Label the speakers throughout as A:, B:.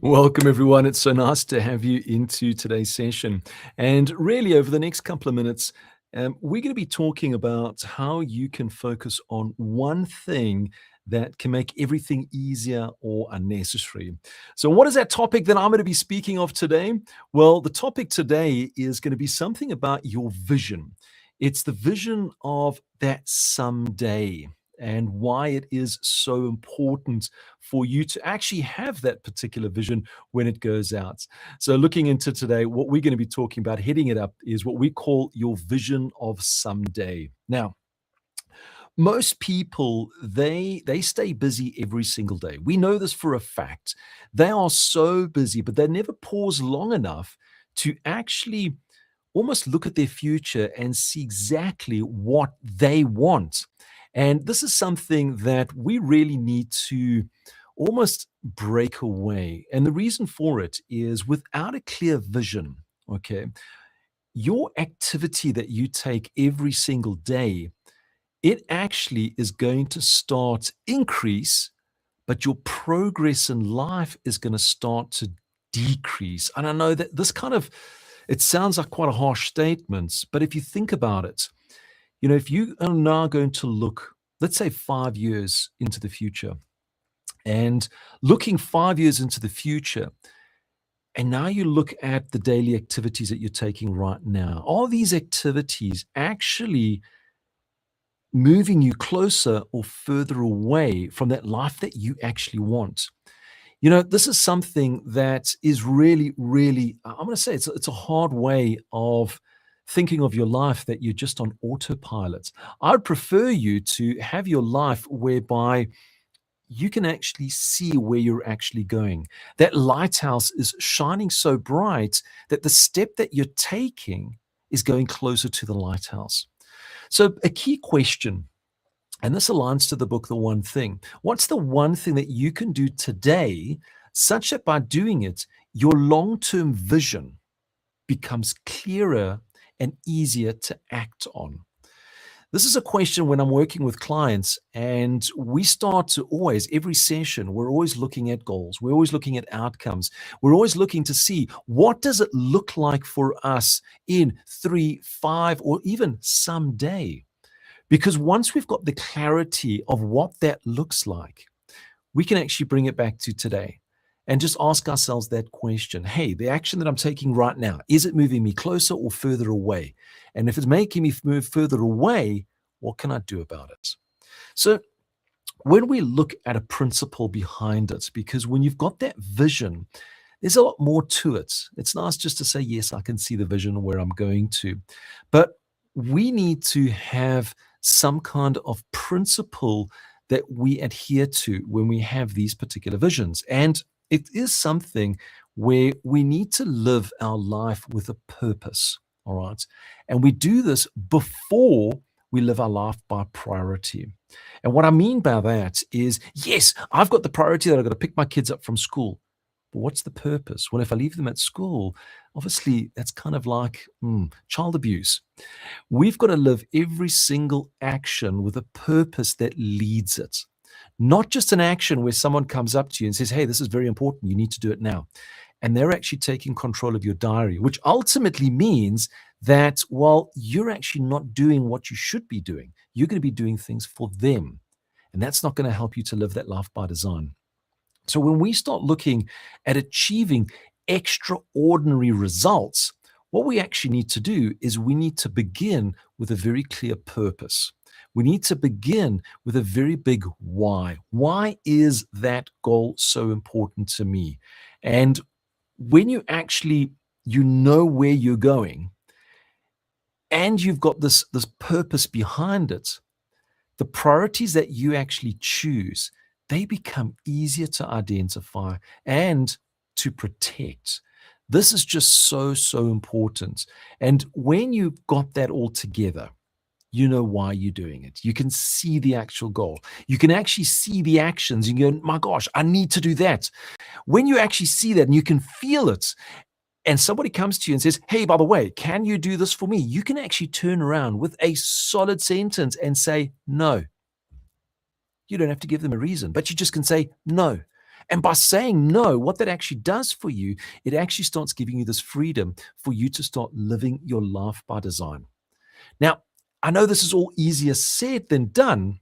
A: Welcome, everyone. It's so nice to have you into today's session. And really, over the next couple of minutes, we're going to be talking about how you can focus on one thing that can make everything easier or unnecessary. So, what is that topic that I'm going to be speaking of today? Well, the topic today is going to be something about your vision. It's the vision of that someday and why it is so important for you to actually have that particular vision when it goes out. So, looking into today, what we're going to be talking about, heading it up, is what we call your vision of someday. Now, most people they stay busy every single day. We know this for a fact. They are so busy, but they never pause long enough to actually almost look at their future and see exactly what they want. And this is something that we really need to almost break away. And the reason for it is without a clear vision, okay, your activity that you take every single day, it actually is going to start increase, but your progress in life is going to start to decrease. And I know that this kind of it sounds like quite a harsh statement, but if you think about it, if you are now going to look, let's say 5 years into the future, and looking 5 years into the future, and now you look at the daily activities that you're taking right now, are these activities actually moving you closer or further away from that life that you actually want? This is something that is really, really, I'm going to say it's a hard way of thinking of your life that you're just on autopilot. I'd prefer you to have your life whereby you can actually see where you're actually going. That lighthouse is shining so bright that the step that you're taking is going closer to the lighthouse. So, a key question, and this aligns to the book, The One Thing. What's the one thing that you can do today such that by doing it, your long term vision becomes clearer and easier to act on? This is a question when I'm working with clients, and we start to always, every session, we're always looking at goals. We're always looking at outcomes. We're always looking to see what does it look like for us in 3, 5, or even someday. Because once we've got the clarity of what that looks like, we can actually bring it back to today and just ask ourselves that question. Hey, the action that I'm taking right now, is it moving me closer or further away? And if it's making me move further away, what can I do about it? So, when we look at a principle behind it, because when you've got that vision, there's a lot more to it. It's nice just to say, yes, I can see the vision where I'm going to. But we need to have some kind of principle that we adhere to when we have these particular visions. And it is something where we need to live our life with a purpose. All right. And we do this before we live our life by priority. And what I mean by that is, yes, I've got the priority that I've got to pick my kids up from school. But what's the purpose? Well, if I leave them at school, obviously that's kind of like child abuse. We've got to live every single action with a purpose that leads it. Not just an action where someone comes up to you and says, hey, this is very important. You need to do it now. And they're actually taking control of your diary, which ultimately means that, well, you're actually not doing what you should be doing. You're going to be doing things for them. And that's not going to help you to live that life by design. So when we start looking at achieving extraordinary results, what we actually need to do is we need to begin with a very clear purpose. We need to begin with a very big why. Why is that goal so important to me? And when you know where you're going and you've got this purpose behind it, the priorities that you actually choose, they become easier to identify and to protect. This is just so, so important. And when you've got that all together, you know why you're doing it. You can see the actual goal. You can actually see the actions. You go, my gosh, I need to do that. When you actually see that and you can feel it, and somebody comes to you and says, hey, by the way, can you do this for me? You can actually turn around with a solid sentence and say, no. You don't have to give them a reason, but you just can say no. And by saying no, what that actually does for you, it actually starts giving you this freedom for you to start living your life by design. Now, I know this is all easier said than done.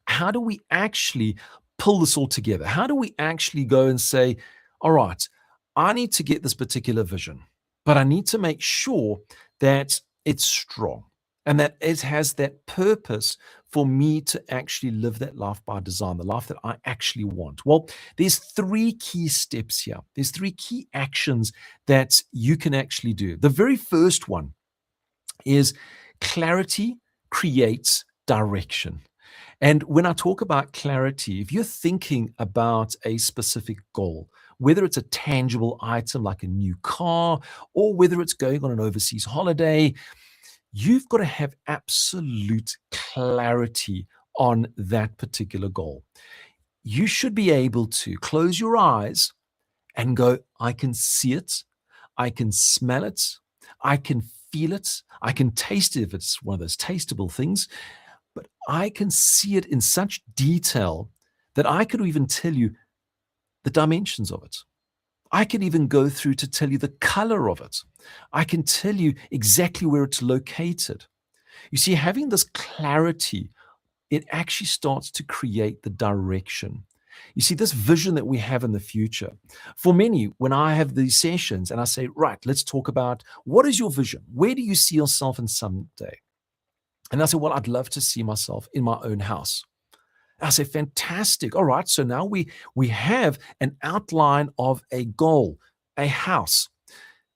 A: How do we actually pull this all together? How do we actually go and say, all right, I need to get this particular vision, but I need to make sure that it's strong and that it has that purpose for me to actually live that life by design, the life that I actually want? Well, there's three key steps here. There's three key actions that you can actually do. The very first one is clarity creates direction. And when I talk about clarity, if you're thinking about a specific goal, whether it's a tangible item like a new car or whether it's going on an overseas holiday, you've got to have absolute clarity on that particular goal. You should be able to close your eyes and go, I can see it, I can smell it, I can feel it, I can taste it if it's one of those tasteable things, but I can see it in such detail that I could even tell you the dimensions of it. I can even go through to tell you the color of it. I can tell you exactly where it's located. You see, having this clarity, it actually starts to create the direction. You see, this vision that we have in the future, for many, when I have these sessions and I say, right, let's talk about what is your vision? Where do you see yourself in someday? And I say, well, I'd love to see myself in my own house. I say, fantastic. All right. So now we have an outline of a goal, a house.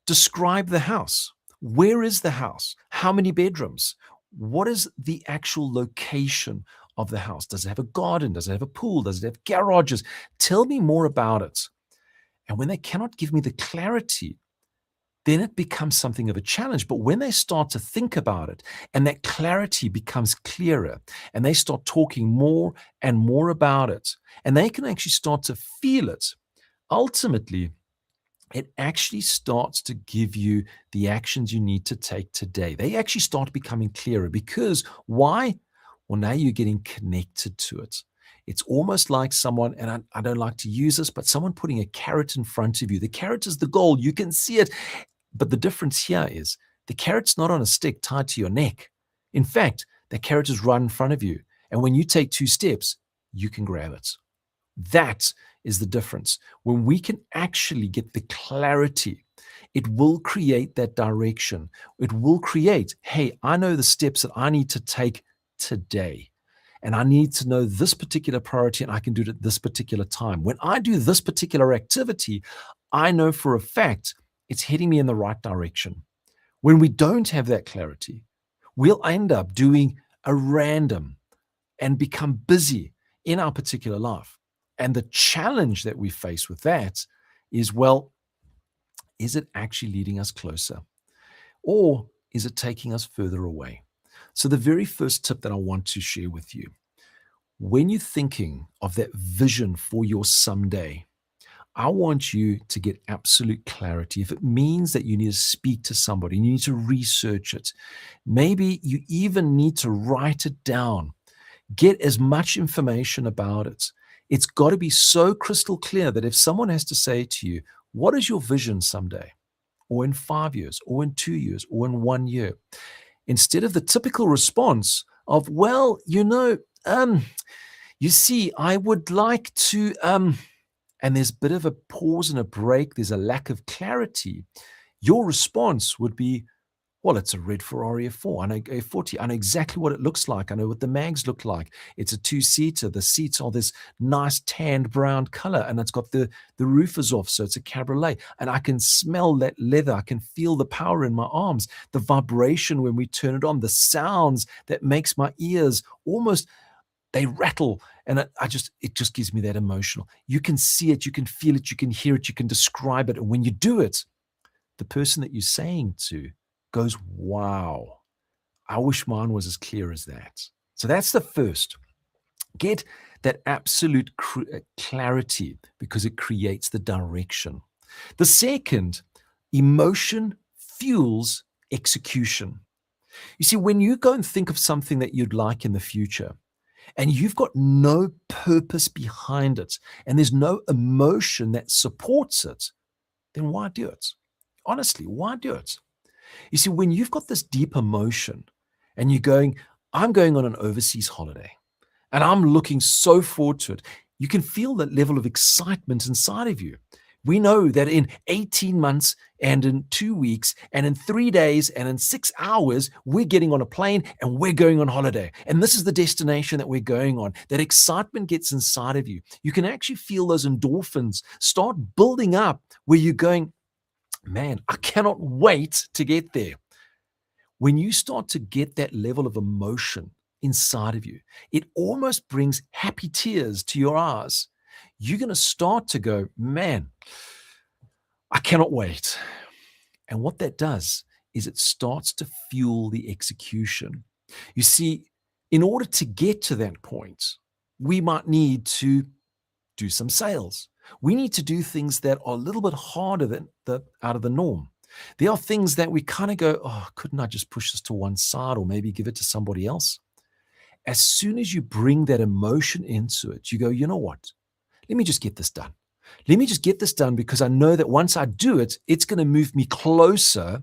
A: Describe the house. Where is the house? How many bedrooms? What is the actual location of the house? Does it have a garden? Does it have a pool? Does it have garages? Tell me more about it. And when they cannot give me the clarity, then it becomes something of a challenge. But when they start to think about it and that clarity becomes clearer and they start talking more and more about it and they can actually start to feel it, ultimately, it actually starts to give you the actions you need to take today. They actually start becoming clearer because why? Well, now you're getting connected to it. It's almost like someone, and I don't like to use this, but someone putting a carrot in front of you. The carrot is the goal. You can see it. But the difference here is the carrot's not on a stick tied to your neck. In fact, the carrot is right in front of you. And when you take 2 steps, you can grab it. That is the difference. When we can actually get the clarity, it will create that direction. It will create, hey, I know the steps that I need to take today. And I need to know this particular priority and I can do it at this particular time. When I do this particular activity, I know for a fact it's heading me in the right direction. When we don't have that clarity, we'll end up doing a random and become busy in our particular life. And the challenge that we face with that is, well, is it actually leading us closer? Or is it taking us further away? So the very first tip that I want to share with you, when you're thinking of that vision for your someday, I want you to get absolute clarity. If it means that you need to speak to somebody, you need to research it, maybe you even need to write it down, get as much information about it. It's got to be so crystal clear that if someone has to say to you, what is your vision someday? Or in 5 years, or in 2 years, or in 1 year? Instead of the typical response of, well, you see, I would like to, and there's a bit of a pause and a break, there's a lack of clarity, your response would be, well, it's a red Ferrari F4. I know A40. I know exactly what it looks like. I know what the mags look like. It's a 2-seater. The seats are this nice tanned brown color, and it's got the roof is off, so it's a cabriolet. And I can smell that leather. I can feel the power in my arms, the vibration when we turn it on, the sounds that makes my ears almost, they rattle. And it just gives me that emotional. You can see it, you can feel it, you can hear it, you can describe it. And when you do it, the person that you're saying to goes, wow, I wish mine was as clear as that. So that's the first. Get that absolute clarity because it creates the direction. The second, emotion fuels execution. You see, when you go and think of something that you'd like in the future, and you've got no purpose behind it, and there's no emotion that supports it, then why do it? Honestly, why do it? You see, when you've got this deep emotion and you're going, I'm going on an overseas holiday and I'm looking so forward to it, you can feel that level of excitement inside of you. We know that in 18 months and in 2 weeks and in 3 days and in 6 hours, we're getting on a plane and we're going on holiday. And this is the destination that we're going on. That excitement gets inside of you. You can actually feel those endorphins start building up where you're going, man, I cannot wait to get there. When you start to get that level of emotion inside of you, it almost brings happy tears to your eyes. You're going to start to go, man, I cannot wait. And what that does is it starts to fuel the execution. You see, in order to get to that point, we might need to do some sales. We need to do things that are a little bit harder than out of the norm. There are things that we kind of go, oh, couldn't I just push this to one side or maybe give it to somebody else? As soon as you bring that emotion into it, you go, you know what? Let me just get this done. Let me just get this done because I know that once I do it, it's going to move me closer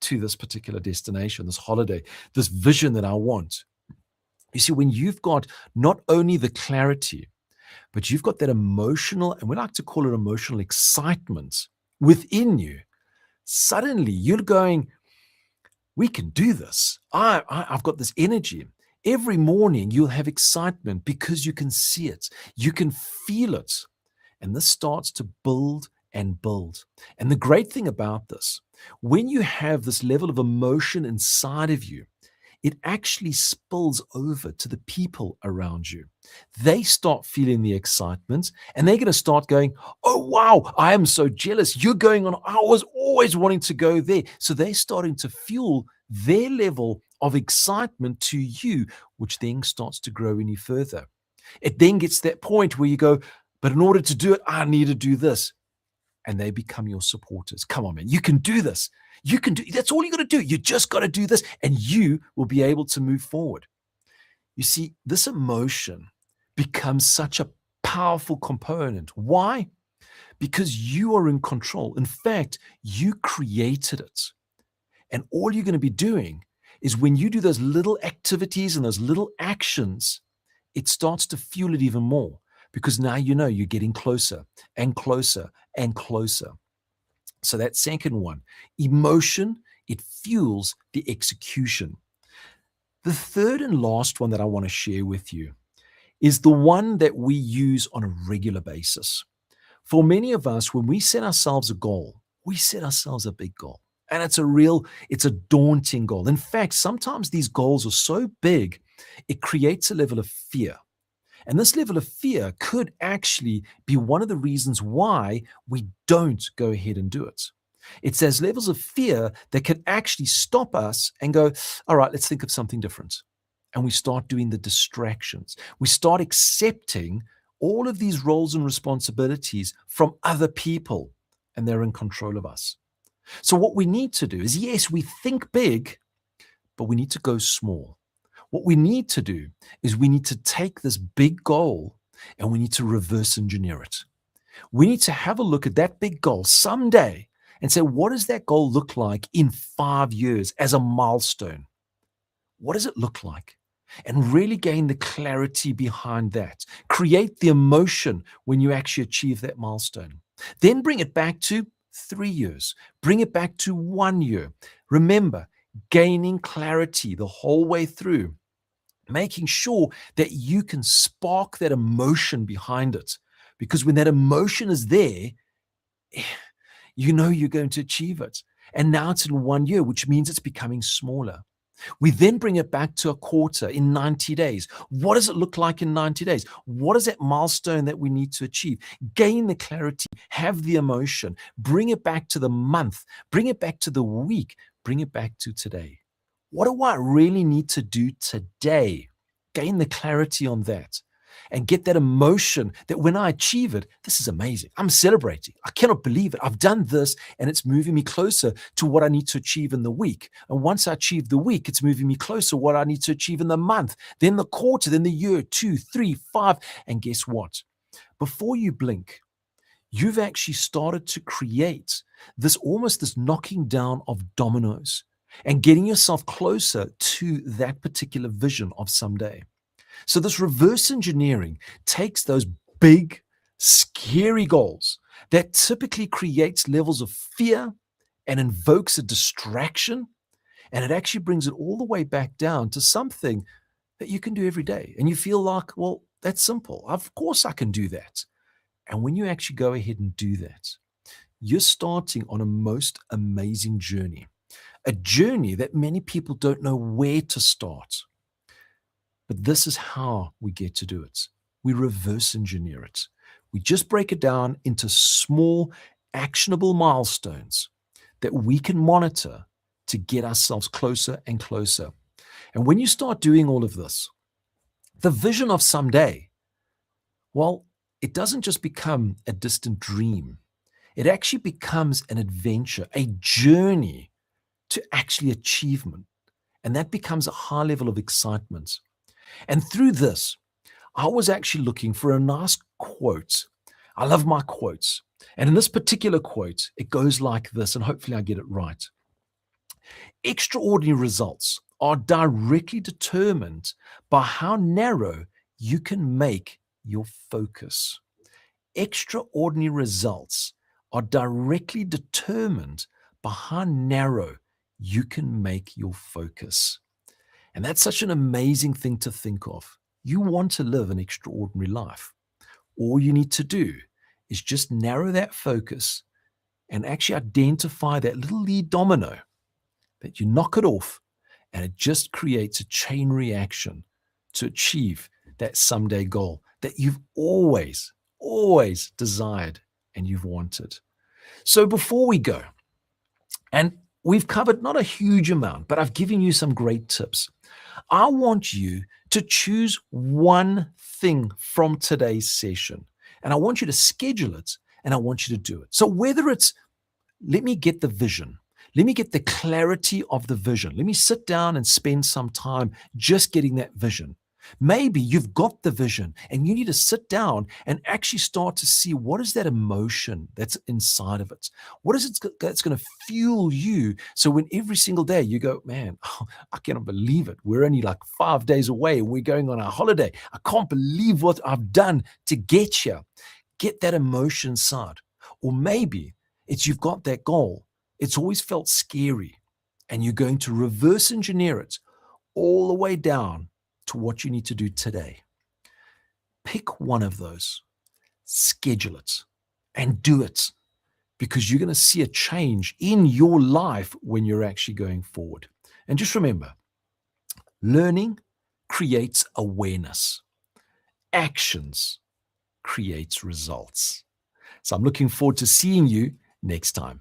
A: to this particular destination, this holiday, this vision that I want. You see, when you've got not only the clarity, but you've got that emotional, and we like to call it emotional excitement within you, suddenly you're going, we can do this. I've got this energy. Every morning you'll have excitement because you can see it, you can feel it. And this starts to build and build. And the great thing about this, when you have this level of emotion inside of you, it actually spills over to the people around you. They start feeling the excitement and they're going to start going, oh, wow, I am so jealous. You're going on. I was always wanting to go there. So they're starting to fuel their level of excitement to you, which then starts to grow any further. It then gets to that point where you go, but in order to do it, I need to do this. And they become your supporters. Come on, man, you can do this. You can do, that's all you got to do. You just got to do this and you will be able to move forward. You see, this emotion becomes such a powerful component. Why? Because you are in control. In fact, you created it. And all you're going to be doing is when you do those little activities and those little actions, it starts to fuel it even more because now you know you're getting closer and closer and closer. So that second one, emotion, it fuels the execution. The third and last one that I want to share with you is the one that we use on a regular basis. For many of us, when we set ourselves a goal, we set ourselves a big goal. And it's a daunting goal. In fact, sometimes these goals are so big, it creates a level of fear. And this level of fear could actually be one of the reasons why we don't go ahead and do it. It's those levels of fear that can actually stop us and go, all right, let's think of something different. And we start doing the distractions. We start accepting all of these roles and responsibilities from other people, and they're in control of us. So what we need to do is, yes, we think big, but we need to go small. What we need to do is we need to take this big goal and we need to reverse engineer it. We need to have a look at that big goal someday and say, what does that goal look like in 5 years as a milestone? What does it look like? And really gain the clarity behind that. Create the emotion when you actually achieve that milestone. Then bring it back to 3 years. Bring it back to 1 year. Remember, gaining clarity the whole way through, making sure that you can spark that emotion behind it. Because when that emotion is there, you know you're going to achieve it. And now it's in 1 year, which means it's becoming smaller. We then bring it back to a quarter in 90 days. What does it look like in 90 days? What is that milestone that we need to achieve? Gain the clarity, have the emotion, bring it back to the month, bring it back to the week, bring it back to today. What do I really need to do today? Gain the clarity on that. and get that emotion that when I achieve it, this is amazing. I'm celebrating. I cannot believe it. I've done this and it's moving me closer to what I need to achieve in the week. And once I achieve the week, it's moving me closer to what I need to achieve in the month, then the quarter, then the year, 2, 3, 5. And guess what? Before you blink, you've actually started to create this knocking down of dominoes and getting yourself closer to that particular vision of someday. So this reverse engineering takes those big, scary goals that typically creates levels of fear and invokes a distraction, and it actually brings it all the way back down to something that you can do every day. And you feel like, well, that's simple. Of course I can do that. And when you actually go ahead and do that, you're starting on a most amazing journey, a journey that many people don't know where to start. But this is how we get to do it. We reverse engineer it. We just break it down into small, actionable milestones that we can monitor to get ourselves closer and closer. And when you start doing all of this, the vision of someday, well, it doesn't just become a distant dream. It actually becomes an adventure, a journey to actually achievement. And that becomes a high level of excitement. And through this, I was actually looking for a nice quote. I love my quotes. And in this particular quote, it goes like this, and hopefully I get it right. Extraordinary results are directly determined by how narrow you can make your focus. Extraordinary results are directly determined by how narrow you can make your focus. And that's such an amazing thing to think of. You want to live an extraordinary life. All you need to do is just narrow that focus and actually identify that little lead domino that you knock it off, and it just creates a chain reaction to achieve that someday goal that you've always desired and you've wanted. So before we go, and we've covered not a huge amount, but I've given you some great tips. I want you to choose one thing from today's session, and I want you to schedule it, and I want you to do it. So whether it's, let me get the vision, let me get the clarity of the vision, let me sit down and spend some time just getting that vision. Maybe you've got the vision and you need to sit down and actually start to see what is that emotion that's inside of it. What is it that's going to fuel you? So when every single day you go, man, I cannot believe it. We're only like 5 days away. We're going on our holiday. I can't believe what I've done to get here. Get that emotion inside. Or maybe it's you've got that goal. It's always felt scary and you're going to reverse engineer it all the way down to what you need to do today. Pick one of those, schedule it, and do it, because you're going to see a change in your life when you're actually going forward. And just remember, learning creates awareness. Actions creates results. So I'm looking forward to seeing you next time.